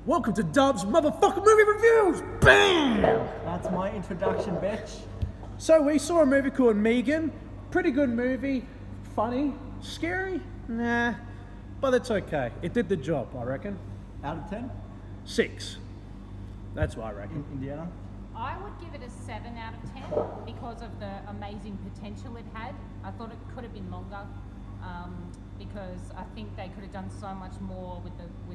Welcome to Dub's motherfucking movie reviews! Bam! That's my introduction, bitch. So we saw a movie called Megan. Pretty good movie. Funny. Scary? Nah. But it's okay. It did the job, I reckon. Out of 10? 6. That's what I reckon. Indiana? I would give it a 7 out of 10 because of the amazing potential it had. I thought it could have been longer because I think they could have done so much more with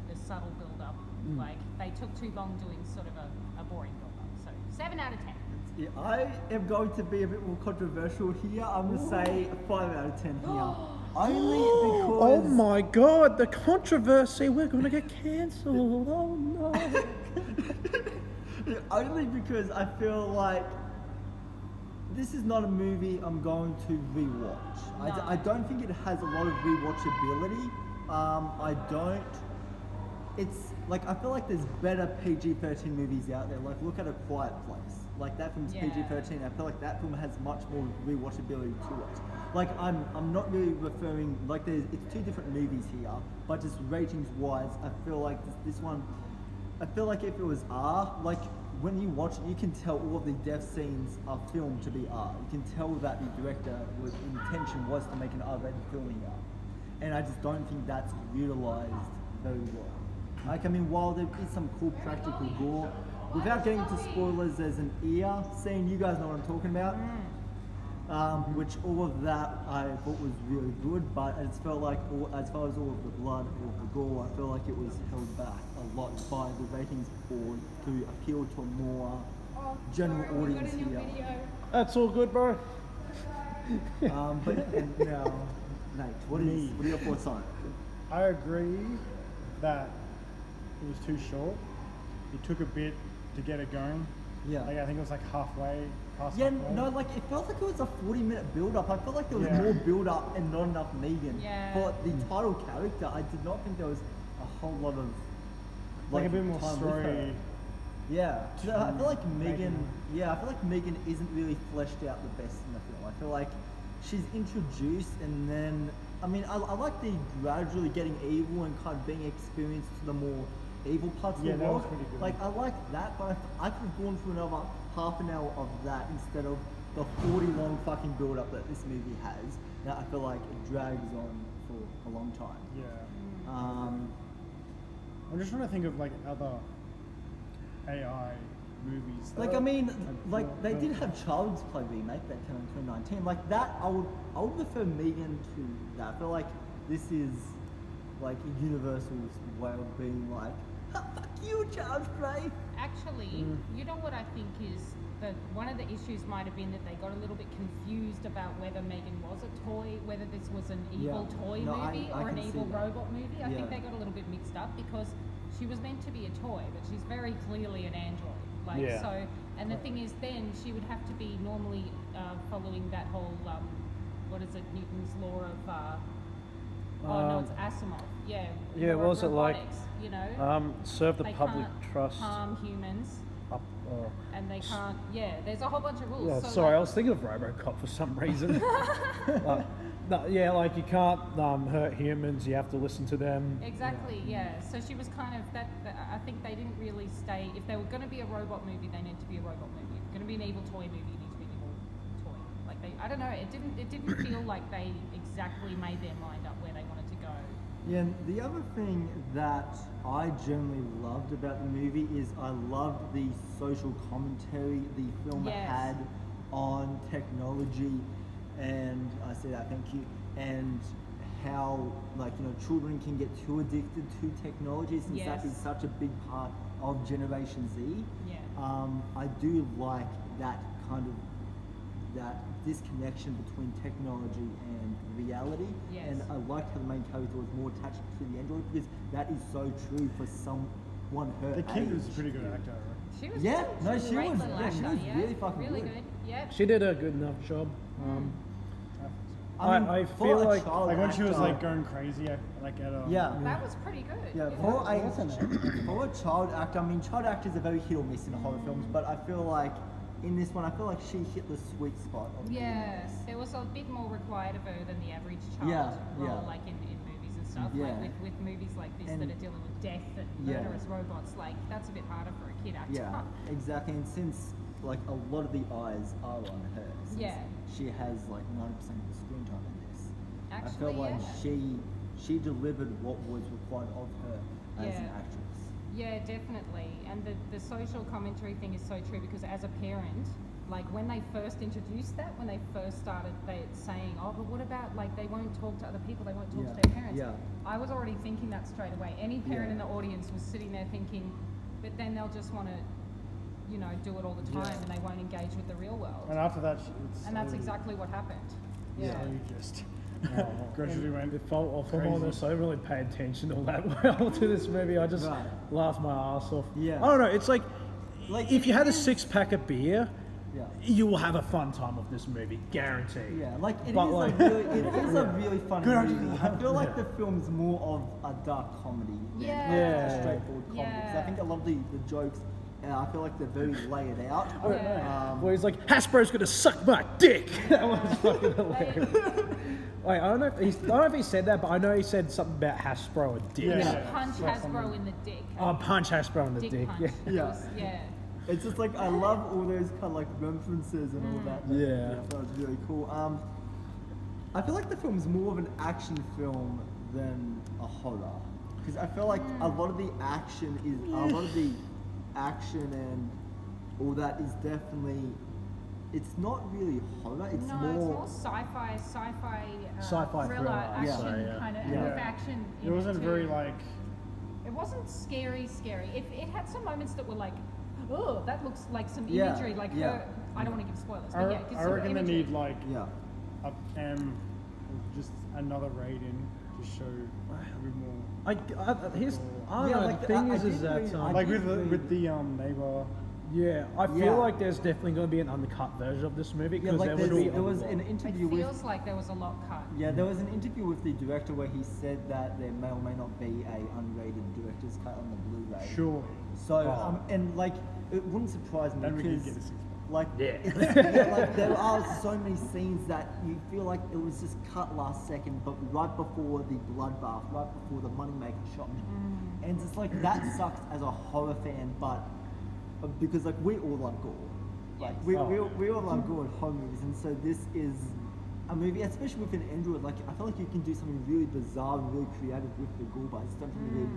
the subtle build-up. Like, they took too long doing sort of a boring build-up. So, 7 out of 10. Yeah, I am going to be a bit more controversial here. I'm going to say a 5 out of 10 here. Only because... Oh my god, the controversy. We're going to get cancelled. Oh no. Only because I feel like this is not a movie I'm going to rewatch. No. I don't think it has a lot of rewatchability. It's like, I feel like there's better PG-13 movies out there. Like, look at A Quiet Place. Like, that film's Yeah. PG-13. I feel like that film has much more rewatchability to it. Like, I'm not really referring, like, it's two different movies here, but just ratings-wise, I feel like this one, I feel like if it was R, like, when you watch it, you can tell all of the death scenes are filmed to be R. You can tell that the director's intention was to make an R-rated film here. And I just don't think that's utilized very well. Like, I mean, while there is some cool practical gore, without getting into spoilers, there's an ear scene, you guys know what I'm talking about, which all of that I thought was really good, but it felt like, as far as all of the blood, all of the gore, I feel like it was held back a lot by the ratings board to appeal to a more general audience here. That's all good, bro. But now, Nate, what are your thoughts on it? I agree that it was too short. It took a bit to get it going. Yeah. Like, I think it was like halfway. Yeah, no, like, it felt like it was a 40-minute build-up. I felt like there was Yeah. more build-up and not enough Megan. Yeah. For the title character, I did not think there was a whole lot of, Like a bit more time with her. story. Yeah. So I feel like Megan. I feel like Megan isn't really fleshed out the best in the film. I feel like she's introduced and then, I mean, I like the gradually getting evil and kind of being experienced to the more evil parts Yeah, of the that world. was pretty good. Like, I like that, but I could have gone for another half an hour of that instead of the 40 long fucking build up that this movie has. Now I feel like it drags on for a long time. Yeah. Um, I'm just trying to think of like other AI movies. like, that I mean, I like, feel they like- did have Child's Play remake that came in 2019. Like, that, I would prefer Megan to that. I feel like this is like Universal's way of being like, "Ha, fuck you, Child's Play." Actually, you know what I think is that one of the issues might have been that they got a little bit confused about whether Megan was a toy, whether this was an evil Yeah. toy No, I movie or an can see evil that. robot movie. I Yeah. think they got a little bit mixed up because she was meant to be a toy, but she's very clearly an android. Like, Yeah. so, and the thing is, then she would have to be normally following that whole what is it, Newton's law of oh no, it's Asimov. Yeah. Yeah, law of was it like, robotics, you know? serve the They public can't trust. harm humans, Up, and they can't. Yeah, there's a whole bunch of rules. yeah, so sorry, I like, was thinking of RoboCop for some reason. No, yeah, like you can't hurt humans. You have to listen to them. Exactly. Yeah. So she was kind of that. I think they didn't really stay. If they were going to be a robot movie, they need to be a robot movie. If you're going to be an evil toy movie, you need to be an evil toy. Like they. I don't know. It didn't feel like they exactly made their mind up where they wanted to go. Yeah, and the other thing that I generally loved about the movie is I loved the social commentary the film Yes. had on technology, and I say that, thank you, and how, like, you know, children can get too addicted to technology since that Yes. is such a big part of Generation Z. Yeah. I do like that kind of, that disconnection between technology and reality. Yes. And I liked how the main character was more attached to the android because that is so true for someone her The kid age. was a pretty good actor, right? She was. Yeah, good. no, a she great was- little yeah, she actor, was really fucking really good. good. Yeah. She did a good enough job. I for feel a like- child Like when she was actor- like going crazy, like at a Yeah. That was pretty good. Yeah, for a child actor, I mean, child actors are very hit or miss in horror films, but I feel like in this one, I feel like she hit the sweet spot of Yes, there was a bit more required of her than the average child Yeah, role, yeah. like in movies and stuff. stuff. Yeah. Like with movies like this And- that are dealing with death and Yeah. murderous robots, like that's a bit harder for a kid actor. Yeah, exactly. And since like a lot of the eyes are on her, since Yeah. she has like 90% of the screen time in this. I Actually, felt like yeah. she delivered what was required of her as an Yeah. actress. Yeah, definitely. And the social commentary thing is so true because as a parent, like when they first introduced that, when they first started saying, oh, but what about like they won't talk to other people, they won't talk Yeah, to their parents. yeah. I was already thinking that straight away. Any parent Yeah. in the audience was sitting there thinking, but then they'll just want to, do it all the time and they won't engage with the real world. And after that, And that's exactly what happened. Yeah. So you just gradually went. If I'm crazy. honest, I didn't really pay attention all that well to this movie. I just Right. laughed my ass off. Yeah. I don't know. It's like Like, if you had a it is- 6-pack of beer, Yeah. you will have a fun time with this movie, guaranteed. Yeah, like it is But, like- a really fun movie. I feel like the film's more of a dark comedy than Yeah. a straightforward comedy. 'Cause I Yeah. think a lot of the jokes, I feel like they're very layered out. Yeah. Where he's like, Hasbro's gonna suck my dick. That was fucking hilarious. Wait, I don't know if he said that, but I know he said something about Hasbro a dick. Yeah. Yeah, punch Hasbro in the dick. Oh, punch Hasbro in the dick. punch. Yeah. It Yeah. was- yeah. It's just like I love all those kind of like references and all that. Yeah. That was really cool. I feel like the film's more of an action film than a horror because I feel like a lot of the action and all that is definitely. It's not really horror. It's No, more. it's more sci-fi, Sci-fi thriller, thriller, action yeah. kind of, Yeah. and with action. It in wasn't too. very like. It wasn't scary. It had some moments that were like, oh, that looks like some Yeah, imagery. Like yeah. her. I don't want to give spoilers, I, but yeah, give I some reckon they imagery. need like Yeah. a just another rating to show a bit more. I don't Yeah, know. like, the thing I is did that read- I Like did with the neighbor. yeah, I feel Yeah. like there's definitely going to be an undercut version of this movie Yeah, because like there would be there was a an lot. interview It with. feels like there was a lot cut. Yeah, there was an interview with the director where he said that there may or may not be a unrated director's cut on the Blu-ray. Sure. So Oh. and like it wouldn't surprise me Then we can because get a 6-pack. like Yeah. like there are so many scenes that you feel like it was just cut last second, but right before the bloodbath, right before the moneymaker shot, and it's just like that sucks as a horror fan, but because like we all love gore, like we all love gore in horror movies, and so this is a movie, especially with an Android. Like I feel like you can do something really bizarre and really creative with the gore, but it's not really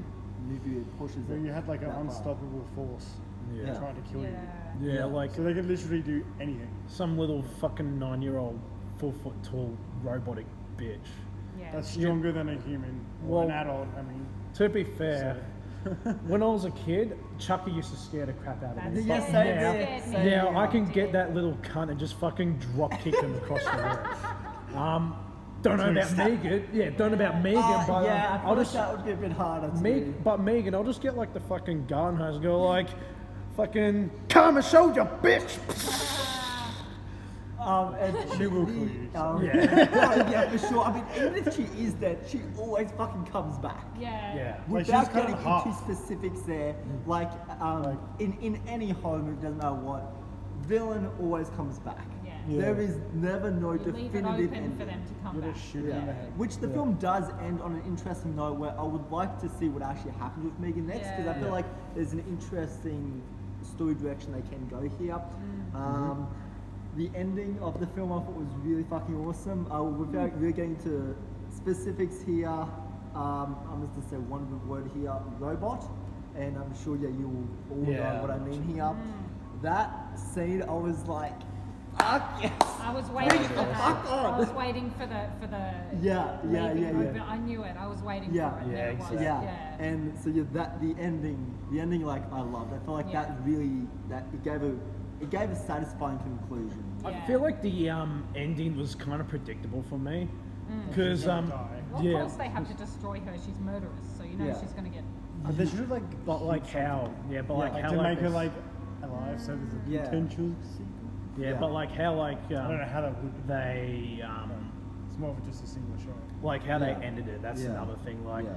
movie that pushes So it. you had like an that far. unstoppable force Yeah. trying to kill Yeah. you. Yeah, like So they could literally do anything. some little fucking 9-year-old 4-foot tall robotic bitch. Yeah. That's stronger than a human or Well- an adult. I mean, To be fair, when I was a kid, Chucky used to scare the crap out of me. That's Yeah, But same now, here, scared me. same now here. I can Did. get that little cunt and just fucking drop kick him across the room. Don't know about Megan. Yeah, don't know about Megan, but yeah, I feel I'll like just that would be a bit harder to do. But Megan, I'll just get like the fucking gun hose and go like, fucking come and show you, bitch. And she will kill you. yeah, for sure. I mean, even if she is dead, she always fucking comes back. Yeah. Yeah. Like, she's Without kinda getting hot. into specifics there, like, in any horror movie, doesn't matter what, villain always comes back. Yeah. There is never no You leave it definitive open ending. for them to come You're back. just shooting in the head. Which the film does end on an interesting note where I would like to see what actually happens with Megan next because I feel Yeah. like there's an interesting story direction they can go here. The ending of the film I thought was really fucking awesome. Without really getting to specifics here, I'm just gonna say one word here, robot, and I'm sure you all Yeah. know what I mean here. That scene, I was like, fuck yes! I was waiting for the that. fuck on. I was waiting for the Yeah, yeah, leaving yeah, open. yeah. I knew it. I was waiting Yeah. for it. Yeah, There it was. exactly. Yeah. Yeah. And so the ending like I loved. I feel like Yeah. that really it gave a satisfying conclusion. Yeah. I feel like the ending was kind of predictable for me because She's gonna die. Well, yeah, of course they have to destroy her. She's murderous, so you know Yeah. she's gonna get. They should have like. but like shoot how something. yeah, but Yeah, like Like how to like make her this- like alive, so there's a Yeah. potential sequel. yeah, yeah. but like how like I don't know how that would. they It's more of just a single shot. like how Yeah. they ended it. That's Yeah. another thing. Like Yeah.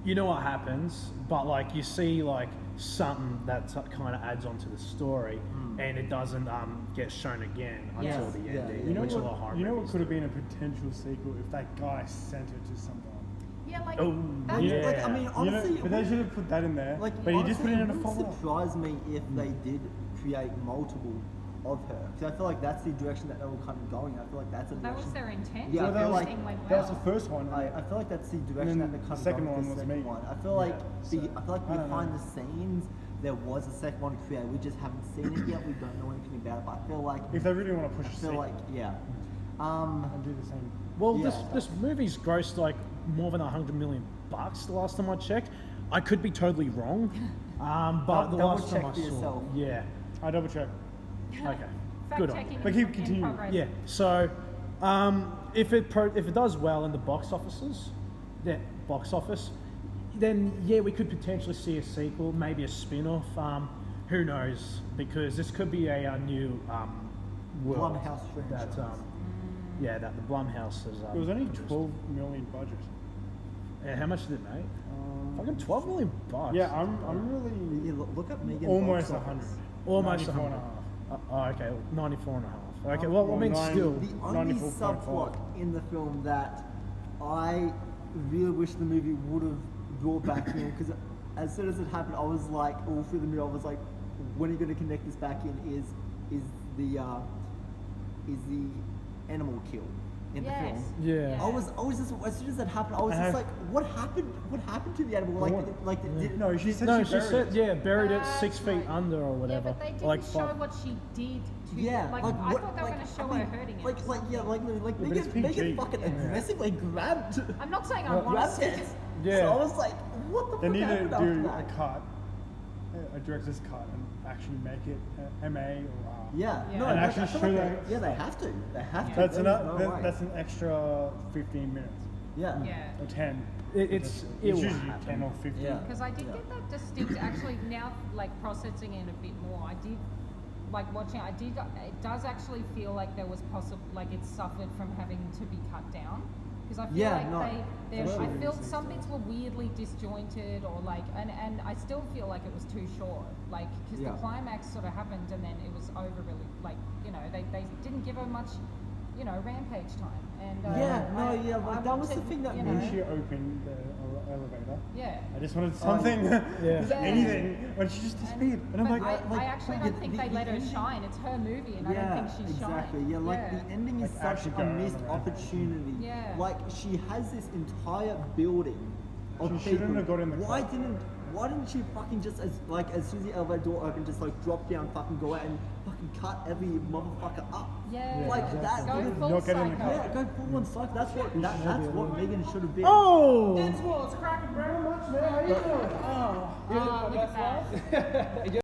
you know what happens, but like you see like something that kind of adds on to the story, and it doesn't get shown again until Yes. the Yeah, ending. yeah. You know which a lot of what? horror You know what movies could have do. been a potential sequel if that guy sent it to someone. Yeah, Yeah, like Oh, that's yeah. Like, I mean, honestly, but they should have put that in there. like, but you just honestly, put it in it a wouldn't follow-up. surprise me if they did create multiple of her, because I feel like that's the direction that they were kind of going. I feel like that's a that direction. was their intent. Yeah, I Well, feel that was, like Everything went that was well. the first one. I feel like that's the direction then that they're the kind of second going one with was the second Megan. one. I feel like Yeah, I feel like I don't behind know. the scenes there was a second one created. We just haven't seen it yet. We don't know anything about it. But I feel like If they really want to push I a feel sequel like yeah. and do the same. Well, Yeah. this movie's grossed like more than $100 million the last time I checked. I could be totally wrong, but the Double last check time I for saw, yourself. yeah, I double check. okay, Fact good on checking you. But keep in continuing. progress. Yeah, so if it does well in the box offices, then yeah, we could potentially see a sequel, maybe a spin-off. Who knows? Because this could be a new world Blumhouse that franchise. that the Blumhouse has. It was only 12 million budget. Yeah, how much did it make? Fucking 12 million bucks. Yeah, I'm really Yeah, look up Megan. almost box office. 100. Almost 94 and a 100. half. Okay, 94 and a half. Okay, well, I mean, nine- still. The only 94.5. subplot in the film that I really wish the movie would have brought back in, because as soon as it happened, I was like, all through the movie, I was like, when are you going to connect this back in? Is the animal kill in the Yes. film? Yeah. I was just, as soon as that happened, I was just like, what happened? What happened to the animal? Did, No, she said No, she she buried said, it. yeah, buried it That's 6 feet right. under or Yeah, whatever. but they didn't like show five- what she did to Yeah, like, like I what, thought they were like, going to show I mean, her hurting it. like but it's Megan PG. fucking Yeah. aggressively grabbed. I'm not saying I want to grabbed see it. it. Yeah. So I was like, what the They fuck need to happened after do a that? cut, a director's cut, and actually make it MA or R. Yeah, Yeah. no, And like, actually I feel show like that- yeah, they have to. They have to. That's There is no way. that's an extra 15 minutes Yeah. Yeah. or 10. It's- it it's will usually happen. 10 or 15. Yeah. Because I did get that distinct, actually, now, like, processing it a bit more, I did, like, watching it, it does actually feel like there was like, it suffered from having to be cut down. Because I feel Yeah, like no. I feel some bits were weirdly disjointed, or like, and I still feel like it was too short. Like, because Yeah. the climax sort of happened and then it was over really, like, they didn't give her much, rampage time. And Yeah, no, I- yeah, like, I that was wanted, the thing that When she opened the elevator, Yeah. I just wanted something, just Yeah. anything, when she just disappeared. And I'm But like, I actually don't think they let her shine. It's her movie, and I Yeah, don't think she exactly. shined. Yeah, like the ending is Like, such actually a go on missed the rampage. opportunity. Yeah. Like she has this entire building of She people. shouldn't have got in the Why car. didn't she fucking just as soon as the elevator door opened, just like drop down, fucking go out and fucking cut every motherfucker up? Yeah. Like exactly. that. Go would've- full Not get in the psycho. car. Yeah, go full on psycho. That's what Megan should have been. Oh! Oh, look at that.